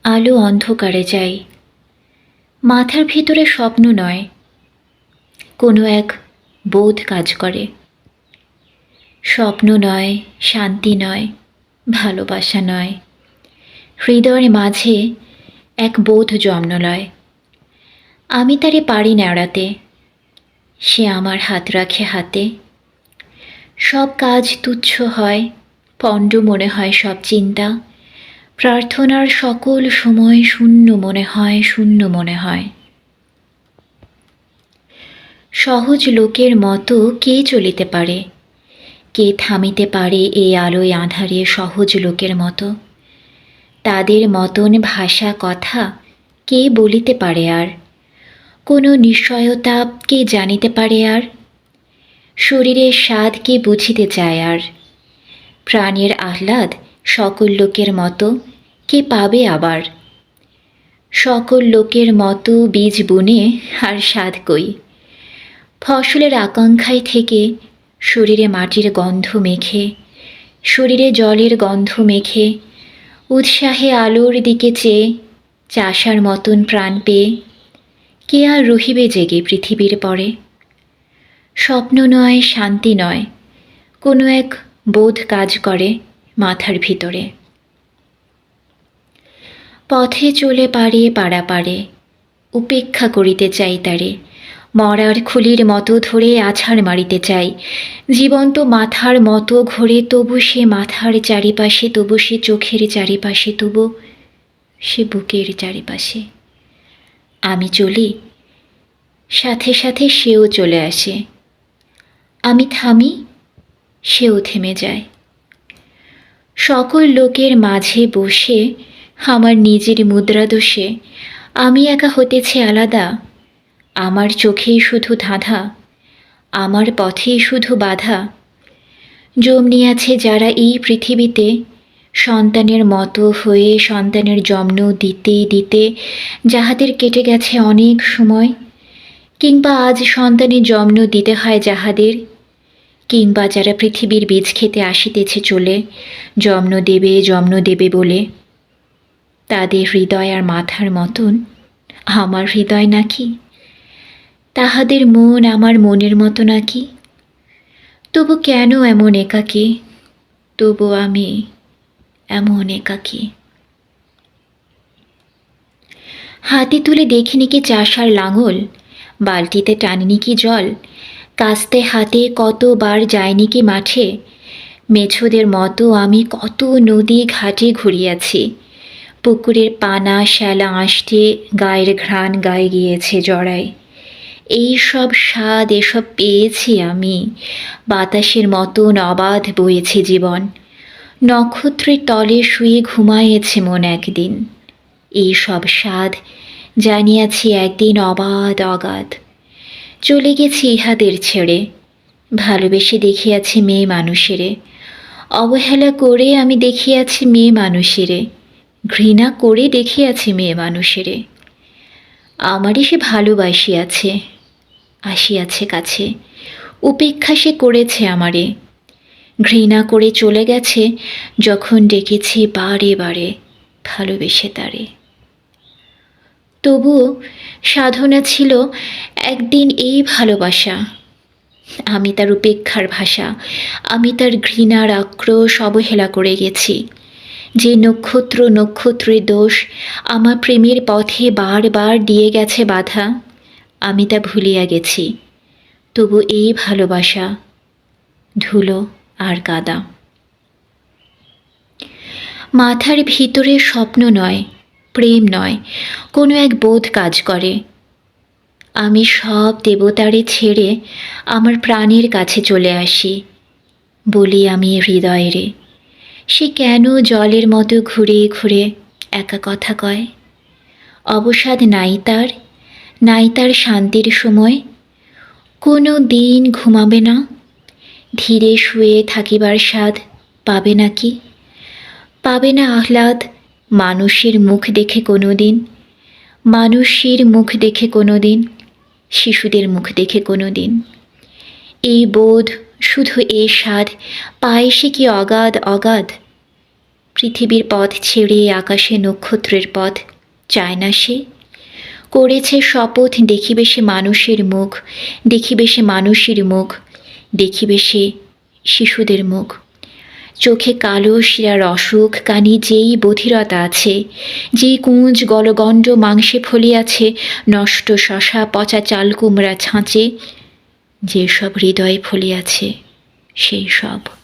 আলো অন্ধকারে যায়, মাথার ভিতরে স্বপ্ন নয়, কোনো এক বোধ কাজ করে। স্বপ্ন নয়, শান্তি নয়, ভালোবাসা নয়, হৃদয়ের মাঝে এক বোধ জন্ম লয়। আমি তারে পারি না এড়াতে, সে আমার হাত রাখে হাতে। সব কাজ তুচ্ছ হয়, পণ্ড মনে হয় সব চিন্তা। প্রার্থনার সকল সময় শূন্য মনে হয়, শূন্য মনে হয়। সহজ লোকের মতো কে চলিতে পারে, কে থামিতে পারে এই আলোয় আঁধারে সহজ লোকের মতো? তাদের মতন ভাষা কথা কে বলিতে পারে আর? কোনো নিশ্চয়তা কে জানিতে পারে আর? শরীরের স্বাদ কে বুঝিতে চায় আর? প্রাণের আহ্লাদ সকল লোকের মতো কে পাবে আবার? সকল লোকের মতো বীজ বুনে আর স্বাদ কই? ফসলের আকাঙ্ক্ষায় থেকে শরীরে মাটির গন্ধ মেখে, শরীরে জলের গন্ধ মেখে, উৎসাহে আলোর দিকে চেয়ে চাষার মতন প্রাণ পেয়ে কে আর রহিবে জেগে পৃথিবীর পরে? স্বপ্ন নয়, শান্তি নয়, কোনো এক বোধ কাজ করে মাথার ভিতরে। পথে চলে পারে পাড়াপাড়ে, উপেক্ষা করিতে চাই তারে। মরার খুলির মতো ধরে আছাড় মারিতে চাই। জীবন্ত মাথার মতো ঘোরে, তবু সে মাথার চারিপাশে, তবু সে চোখের চারিপাশে, তবু সে বুকের চারিপাশে। আমি চলি, সাথে সাথে সেও চলে আসে। আমি থামি, সেও থেমে যায়। সকল লোকের মাঝে বসে আমার নিজের মুদ্রা দোষে আমি একা হতেছি আলাদা। আমার চোখেই শুধু ধাঁধা, আমার পথেই শুধু বাধা। জন্মিয়াছে যারা এই পৃথিবীতে, সন্তানের মতো হয়ে সন্তানের জন্ম দিতে দিতে যাহাদের কেটে গেছে অনেক সময়, কিংবা আজ সন্তানের জন্ম দিতে হয় যাহাদের, কিংবা যারা পৃথিবীর বীজ খেতে আসিতেছে চলে জন্ম দেবে বলে, তাদের হৃদয় আর মাথার মতন আমার হৃদয় নাকি? তাহাদের মন আমার মনের মতো নাকি? তবু কেন এমন একাকী? তবু আমি এমন একাকী। হাতে তুলে দেখিনি কি চাষার লাঙল, বালতিতে টানিনি কি জল, কাস্তে হাতে কতবার যায়নি কি মাঠে? মেছোদের মতো আমি কত নদী ঘাটে ঘুরিয়াছি। পুকুরের পানা শ্যালা আঁশটে গায়ের ঘ্রাণ গায়ে গিয়েছে জড়ায়। এই সব স্বাদ এসব পেয়েছি আমি, বাতাসের মতন অবাধ বয়েছে জীবন। নক্ষত্রের তলে শুয়ে ঘুমাইয়েছে মন একদিন। এই সব স্বাদ জানিয়াছি একদিন অবাধ অগাধ। চলে গেছি ইহাদের ছেড়ে, ভালোবেসে দেখিয়াছি মেয়ে মানুষেরে। অবহেলা করে আমি দেখিয়াছি মেয়ে মানুষেরে, ঘৃণা করে দেখিয়াছি মেয়ে মানুষেরে। আমারই সে ভালোবাসিয়াছে, আসিয়াছে কাছে, উপেক্ষা সে করেছে আমারে। ঘৃণা করে চলে গেছে যখন ডেকেছি বারে বারে ভালোবেসে তারে। তবুও সাধনা ছিল একদিন এই ভালোবাসা। আমি তার উপেক্ষার ভাষা, আমি তার ঘৃণার আক্রোশ অবহেলা করে গেছি। যে নক্ষত্র নক্ষত্রের দোষ আমার প্রেমের পথে বারবার দিয়ে গেছে বাধা, আমি তা ভুলিয়া গেছি। তবু এই ভালোবাসা ধুলো আর কাদা। মাথার ভিতরে স্বপ্ন নয়, প্রেম নয়, কোনো এক বোধ কাজ করে। আমি সব দেবতারে ছেড়ে আমার প্রাণের কাছে চলে আসি। বলি আমি হৃদয়েরে, সে কেন জলের মতো ঘুরে ঘুরে একা কথা কয়? অবসাদ নাই তার, নাই তার শান্তির সময়। কোনো দিন ঘুমাবে না, ধীরে শুয়ে থাকিবার স্বাদ পাবে নাকি? পাবে না আহ্লাদ মানুষের মুখ দেখে কোনো দিন, মানুষের মুখ দেখে কোনো দিন, শিশুদের মুখ দেখে কোনো দিন। এই বোধ শুধু এ স্বাদ পায় সে কি অগাধ অগাধ? পৃথিবীর পথ ছেড়ে আকাশে নক্ষত্রের পথ চায় না সে? করেছে শপথ দেখিবে সে মানুষের মুখ, দেখিবে সে মানুষের মুখ, দেখিবে সে শিশুদের মুখ। চোখে কালো শিরার অসুখ, কানে যেই বধিরতা আছে, যেই কুঁজ গলগণ্ড মাংসে ফলিয়াছে, নষ্ট শশা পচা চাল কুমড়া ছাঁচে, যেসব হৃদয়ে ফলিয়াছে সেই সব।